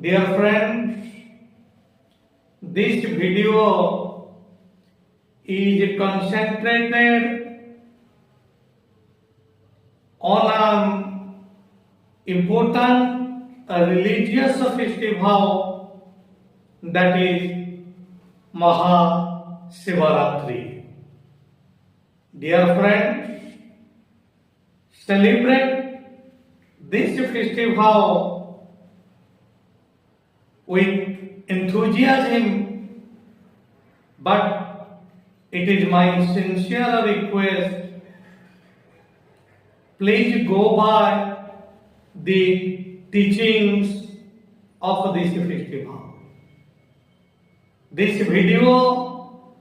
Dear friends, this video is concentrated on an important religious festival, that is Maha Shivaratri. Dear friends, celebrate this festival with enthusiasm, but it is my sincere request, please go by the teachings of this festival. This video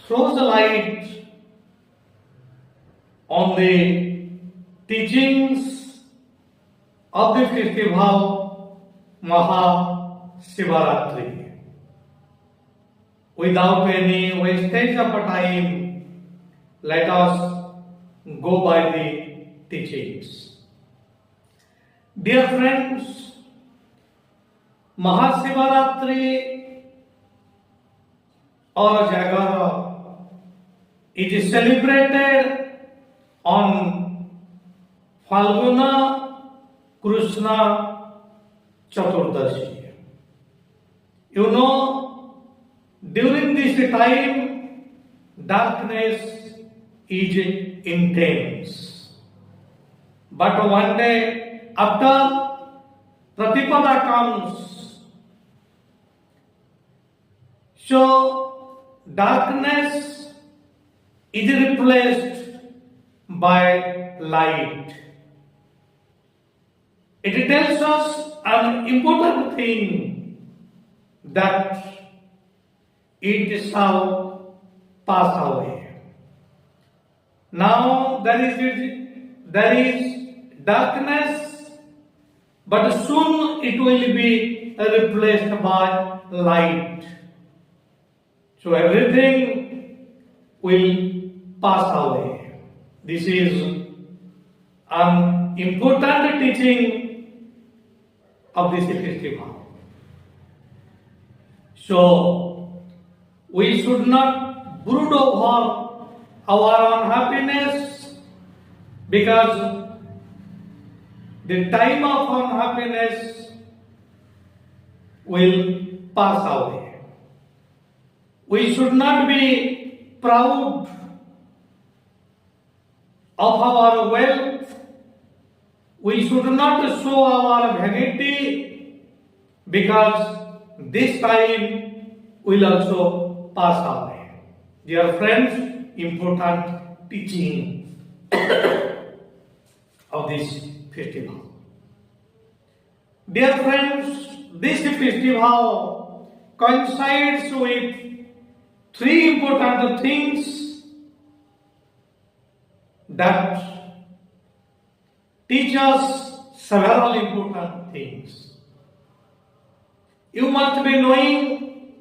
throws light on the teachings of the festival Maha Shivaratri. Without any wastage of time, let us go by the teachings. Dear friends, Maha Shivaratri or Acharya is celebrated on Falguna Krishna Chaturdashi. You know, during this time, darkness is intense. But one day, after Pratipada comes, so darkness is replaced by light. It tells us an important thing, that it shall pass away. Now there is darkness, but soon it will be replaced by light. So everything will pass away. This is an important teaching of this festival. So, we should not brood over our unhappiness, because the time of unhappiness will pass away. We should not be proud of our wealth. We should not show our vanity, because this time will also pass away. Dear friends, important teaching of this festival. Dear friends, this festival coincides with three important things that teach us several important things. You must be knowing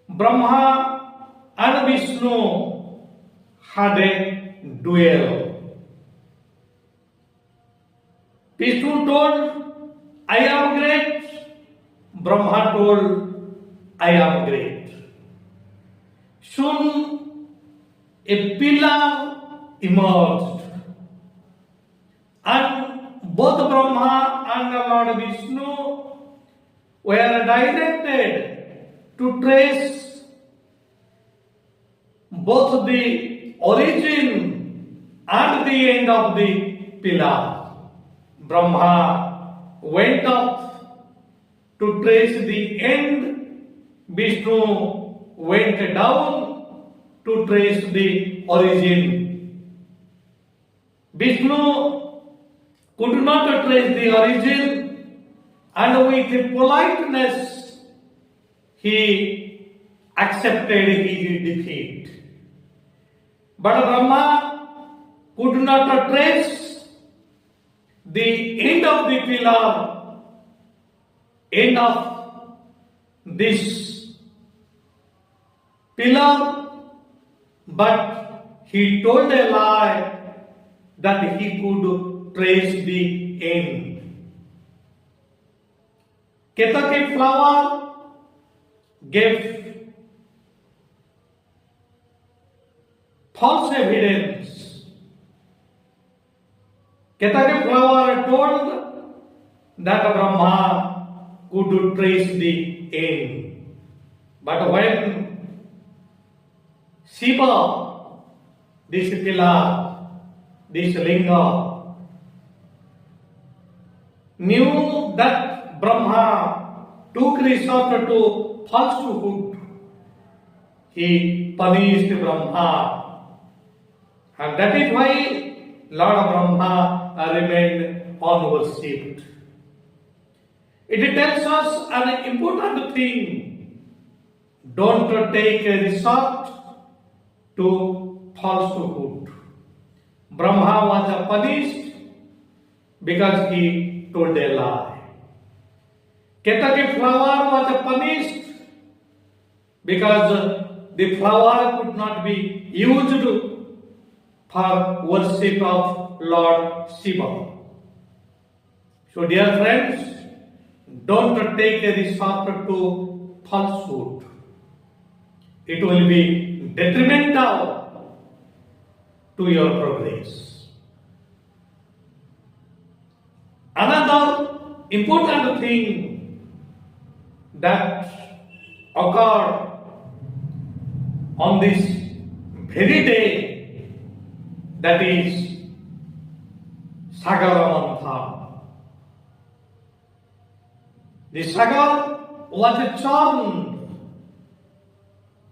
Brahma and Vishnu had a duel. Vishnu told, I am great. Brahma told, I am great. Soon a pillar emerged, and both Brahma and Lord Vishnu were directed to trace both the origin and the end of the pillar. Brahma went up to trace the end, Vishnu went down to trace the origin. Vishnu could not trace the origin, and with politeness he accepted his defeat. But Brahma could not trace the end of the pillar, end of this pillar, but he told a lie that he could trace the end. Ketaki flower gave false evidence. Ketaki flower told that Brahma could trace the end. But when Shiva, this pillar, this linga, knew that Brahma took resort to falsehood, he punished Brahma. And that is why Lord Brahma remained unworshipped. It tells us an important thing. Don't take a resort to falsehood. Brahma was punished because he told a lie. Ketaki flower was punished because the flower could not be used for worship of Lord Shiva. So dear friends, don't take a resort to falsehood. It will be detrimental to your progress. Another important thing that occurred on this very day, that is Sagaramantha. The Sagar was churned.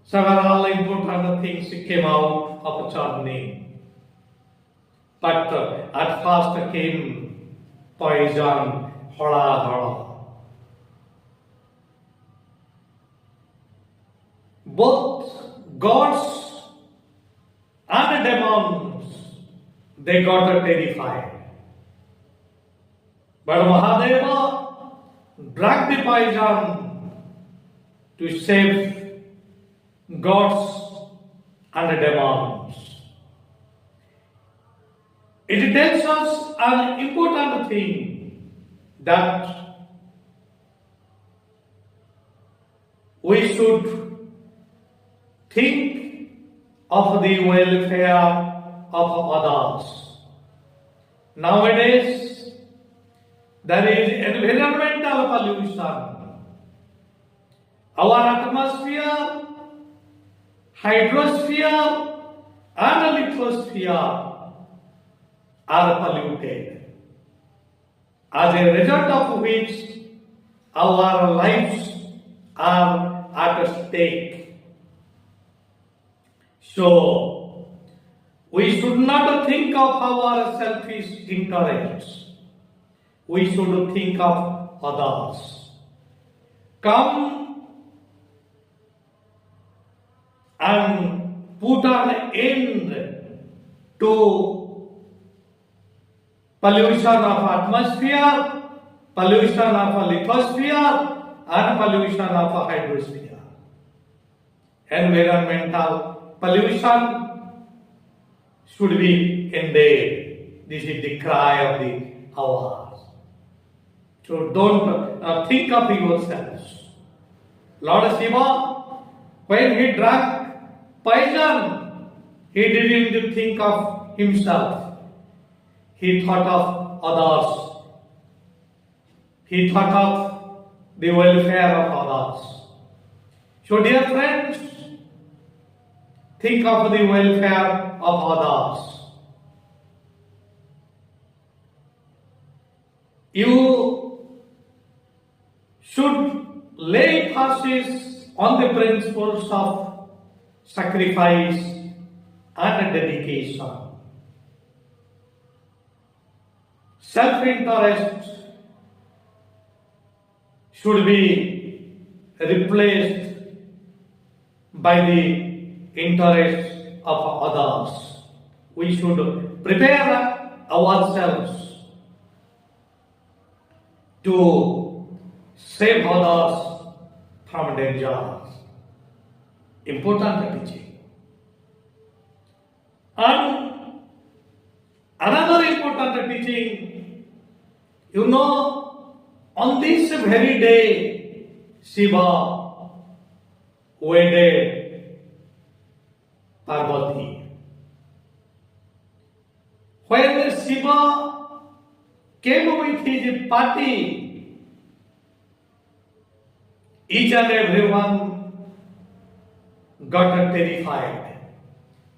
Several important things came out of churning. But at first came poison, hara. Both gods and demons, they got terrified. But Mahadeva drank the poison to save gods and demons. It tells us an important thing, that we should think of the welfare of others. Nowadays, there is environmental pollution. Our atmosphere, hydrosphere, and lithosphere are polluted, as a result of which our lives are at stake. So, we should not think of our selfish interests. We should think of others. Come and put an end to pollution of atmosphere, pollution of lithosphere, and pollution of hydrosphere. Environmental pollution should be ended. This is the cry of the hour. So don't think of yourselves. Lord Shiva, when he drank poison, he didn't think of himself. He thought of others. He thought of the welfare of others. So dear friends, think of the welfare of others. You should lay emphasis on the principles of sacrifice and dedication. Self-interest should be replaced by the interests of others. We should prepare ourselves to save others from danger. Important teaching. And another important teaching, On this very day, Shiva wedded Parvati. When Shiva came with his party, each and everyone got terrified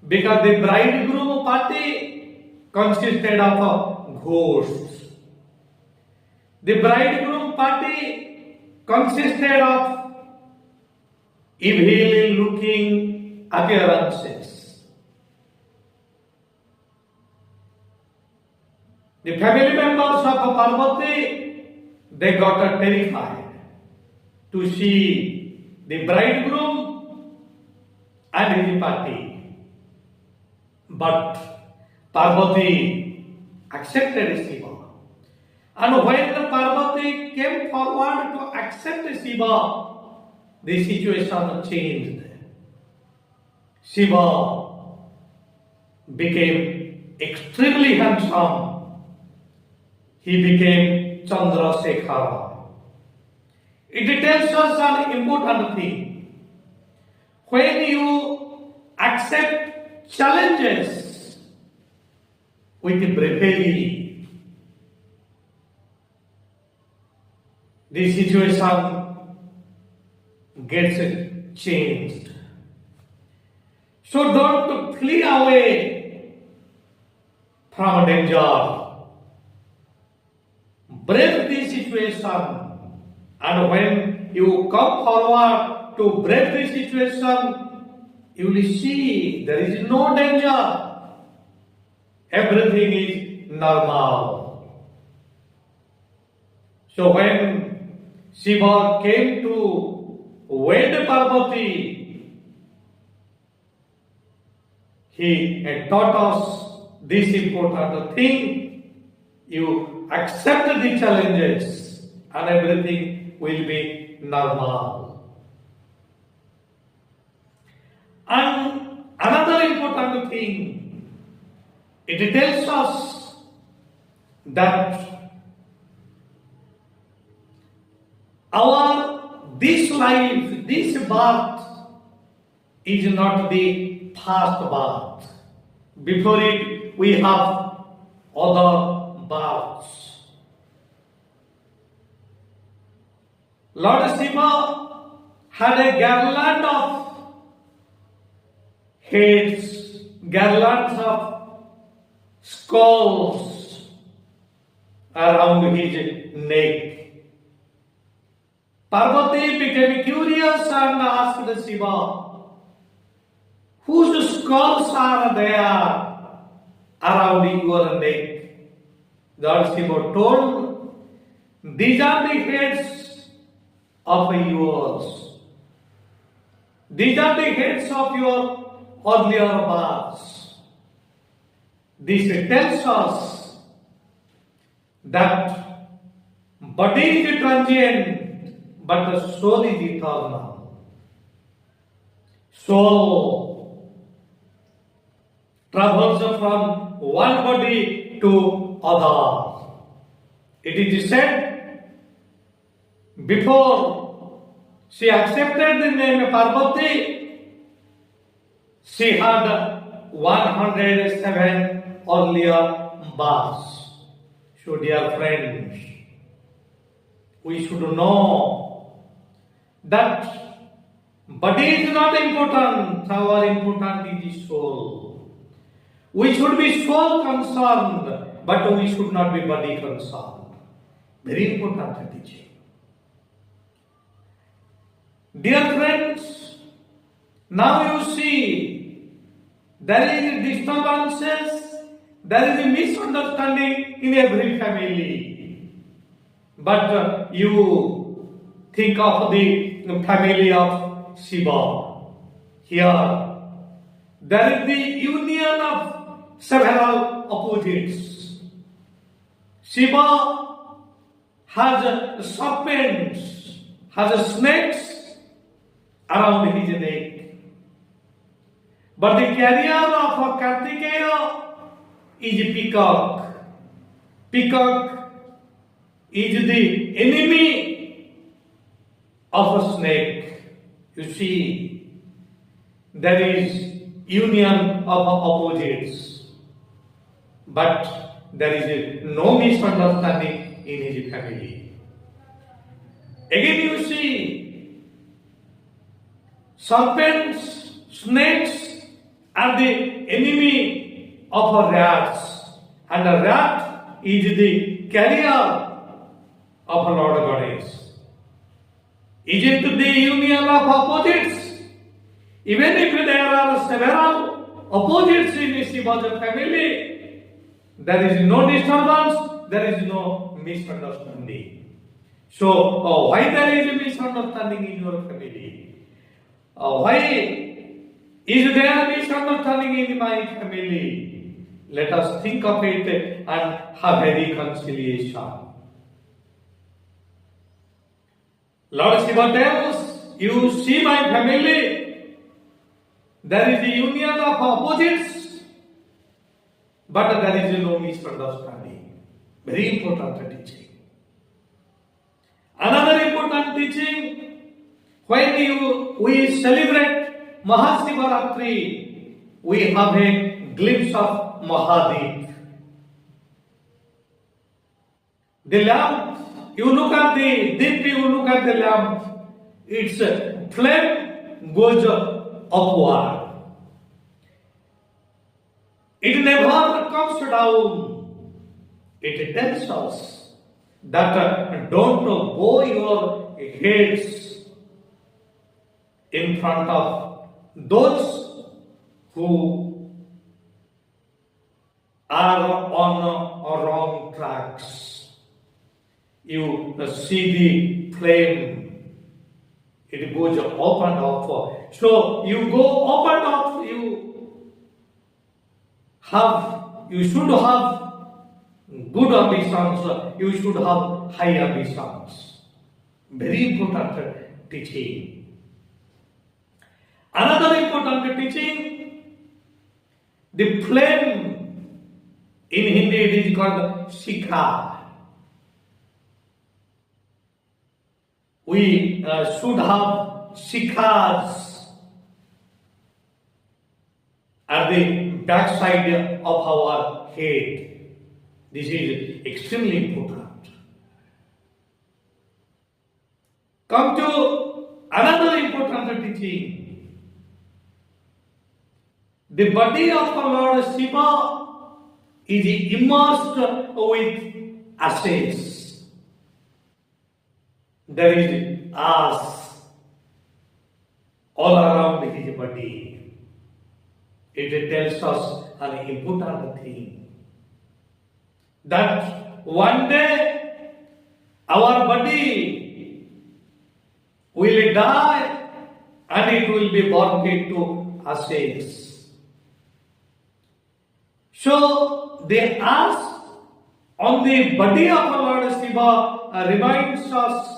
because the bridegroom party consisted of ghosts. The bridegroom party consisted of evil looking appearances. The family members of Parvati, they got terrified to see the bridegroom and his party. But Parvati accepted Shiva. And when Parvati came forward to accept Shiva, the situation changed. Shiva became extremely handsome. He became Chandrasekhara. It tells us an important thing. When you accept challenges with bravery, the situation gets changed. So don't flee away from danger. Brave the situation, and when you come forward to brave the situation, you will see there is no danger. Everything is normal. So when Shiva came to wed Parvati, he had taught us this important thing. You accept the challenges and everything will be normal. And another important thing, it tells us that this life, this birth is not the first birth. Before it, we have other births. Lord Shiva had a garland of heads, garlands of skulls around his neck. Parvati became curious and asked Shiva, whose skulls are there around your neck? Lord Shiva told, these are the heads of yours. These are the heads of your earlier births. This tells us that body is transient, but the soul is eternal. Soul travels from one body to other. It is said, before she accepted the name Parvati, she had 107 earlier births. So dear friends, we should know that body is not important, our important is the soul. We should be soul concerned, but we should not be body concerned. Very important teaching. Dear friends, now you see there is disturbances, there is a misunderstanding in every family. But you think of the family of Shiva. Here, there is the union of several opposites. Shiva has serpents, has snakes around his neck. But the carrier of Kartikeya is a peacock. Peacock is the enemy of a snake. You see, there is union of opposites, but there is no misunderstanding in his family. Again you see, serpents, snakes are the enemy of rats, and a rat is the carrier of Lord Goddess. Is it the union of opposites? Even if there are several opposites in Shiva's family, there is no disturbance, there is no misunderstanding. So, why there is a misunderstanding in your family? Why is there a misunderstanding in my family? Let us think of it and have a reconciliation. Lord Shiva tells, you see my family, there is a union of opposites, but there is no misunderstanding. Very important teaching. Another important teaching, when we celebrate Maha Shivaratri, we have a glimpse of Mahadeep. The lamp, you look at the deep, you look at the lamp, its flame goes upward. It never comes down. It tells us that don't bow your heads in front of those who are on wrong tracks. You see the flame, it goes up and up. So you go up and up, you should have good ambitions, you should have high ambitions. Very important teaching. Another important teaching, the flame, in Hindi it is called Shikha. We should have shikhas at the backside of our head. This is extremely important. Come to another important teaching. The body of our Lord Shiva is immersed with ashes. There is ash all around his body. It tells us an important thing, that one day our body will die and it will be burned into ashes. So the ash on the body of our Lord Shiva reminds us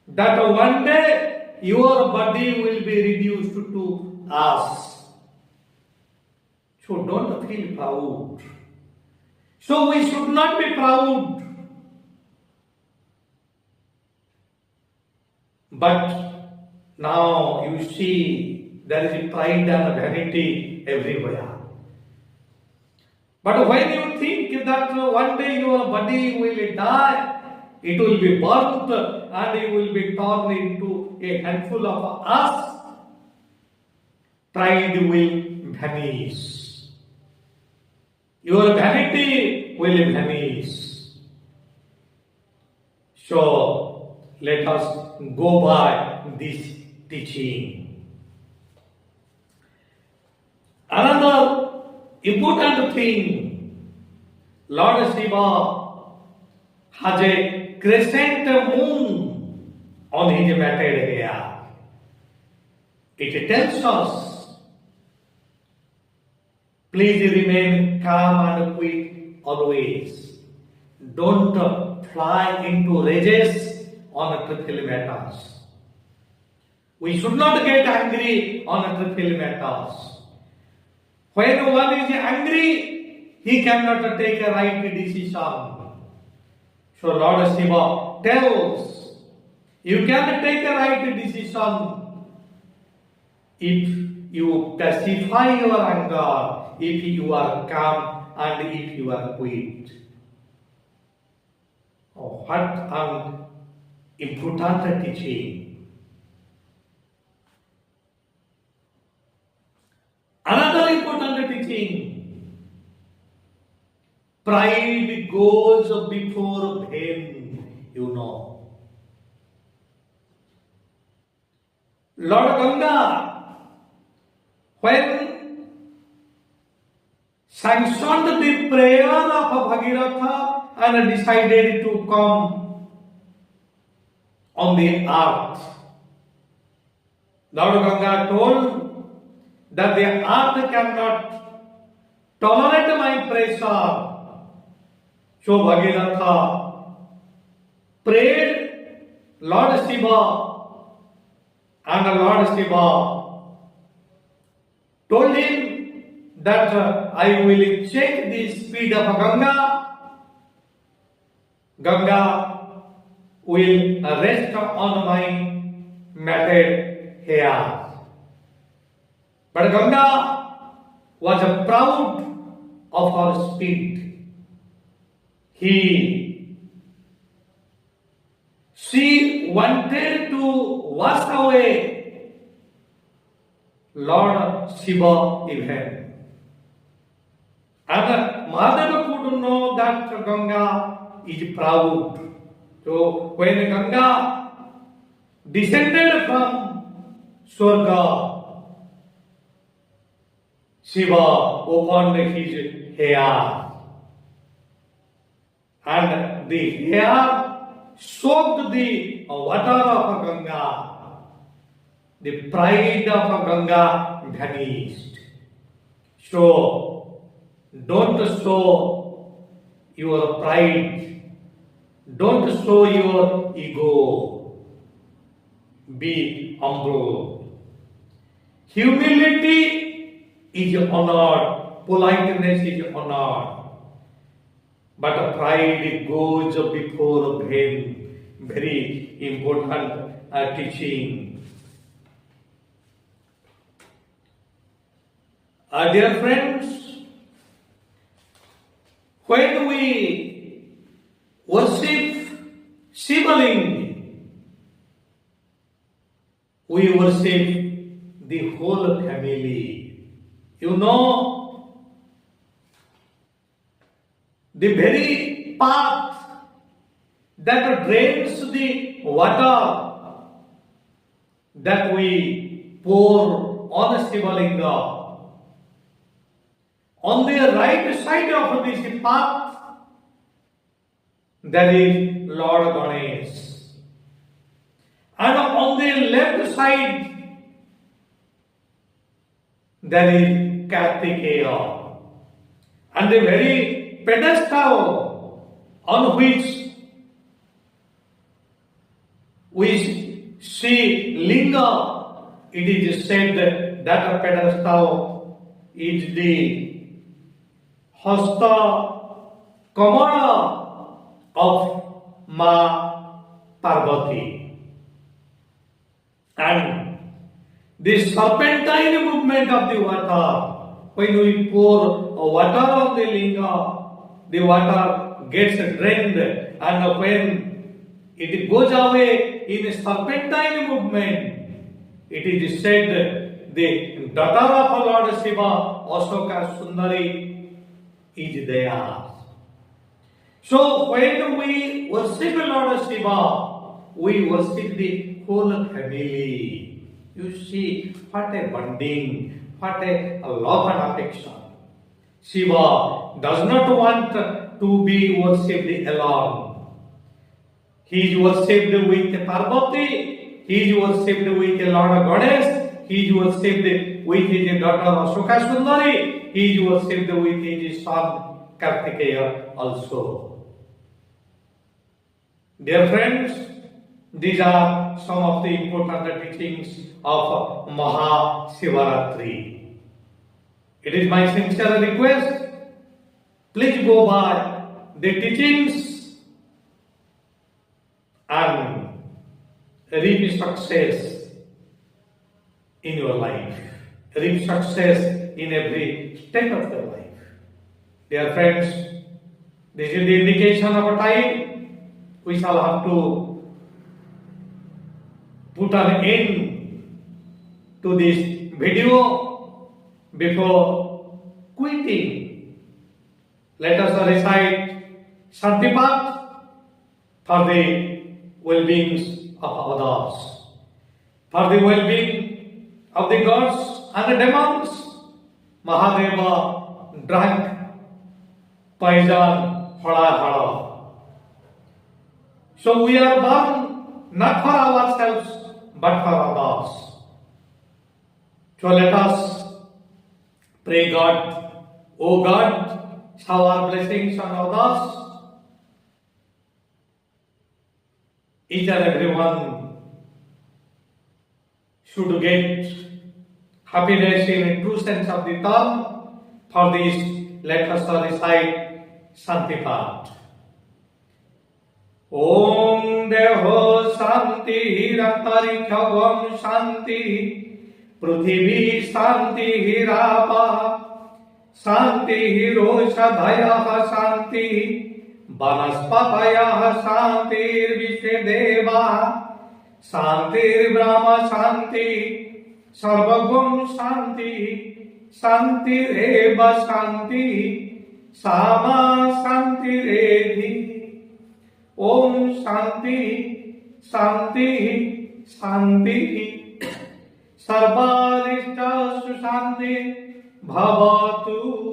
that one day your body will be reduced to ash. So don't feel proud. So we should not be proud. But now you see there is pride and vanity everywhere. But when you think that one day your body will die, it will be burnt and it will be torn into a handful of ash, pride will vanish. Your vanity will vanish. So let us go by this teaching. Another important thing, Lord Shiva has a crescent moon on his matted hair. It tells us, please remain calm and quick always. Don't fly into rages on trivial matters. We should not get angry on trivial matters. When one is angry, he cannot take a right decision. So Lord Shiva tells, you can take a right decision if you pacify your anger, if you are calm, and if you are quiet. Oh, what an important teaching. Another important teaching. Pride goes before pain, you know. Lord Ganga, when sanctioned the prayer of Bhagiratha and decided to come on the earth, Lord Ganga told that the earth cannot tolerate my pressure. So Bhagiratha prayed Lord Shiva, and Lord Shiva told him that I will check the speed of Ganga. Ganga will rest on my matted hair. But Ganga was proud of her speed. She wanted to wash away Lord Shiva even. And Mahadeva could know that Ganga is proud. So when Ganga descended from Swarga, Shiva opened his hair. And the hair soaked the water of Ganga. The pride of Ganga vanished. So, don't show your pride. Don't show your ego. Be humble. Humility is honored. Politeness is honored. But pride goes before pain. Very important teaching. Dear friends, when we worship Shivaling, we worship the whole family. You know, the very path that drains the water that we pour on Shivalinga, on the right side of this path, that is Lord Ganesh. And on the left side, that is Kartikeya. And the very pedestal on which we see Linga, it is said that pedestal is the Hasta Kamala of Ma Parvati. And the serpentine movement of the water, when we pour water on the linga, the water gets drained, and when it goes away in a serpentine movement, it is said the daughter of Lord Shiva, Ashoka Sundari, is there. So when we worship Lord Shiva, we worship the whole family. You see what a bonding, what a love and affection. Shiva does not want to be worshipped alone. He is worshipped with Parvati, he is worshipped with Lord Ganesh, he is worshipped with his daughter Ashoka Sundari, he is worshipped with his son Kartikeya also. Dear friends, these are some of the important teachings of Maha Shivaratri. It is my sincere request, please go by the teachings and reap success in your life, reap success in every step of your life. Dear friends, this is the indication of a time we shall have to put an end to this video before quitting. Let us recite Santipat for the well-being of others, for the well-being of the gods and the demons. Mahadeva drank poison hara. So we are born not for ourselves but for others. So let us pray God, O God, shower blessings on others. Each and everyone should get happiness in true sense of the term. For this, let us recite Santipat. Om Deho Shanti Antariksham Shanti Prithvi Shanti Rapa Shanti Roshadhaya Shanti Vanaspataya Shanti Vishedeva Shanti Brahma Shanti Sarvagam Shanti Shanti Reva Shanti Sama Shanti Redhi. Om Shanti Shanti Shanti Sarvarishta Shanti Bhavatu.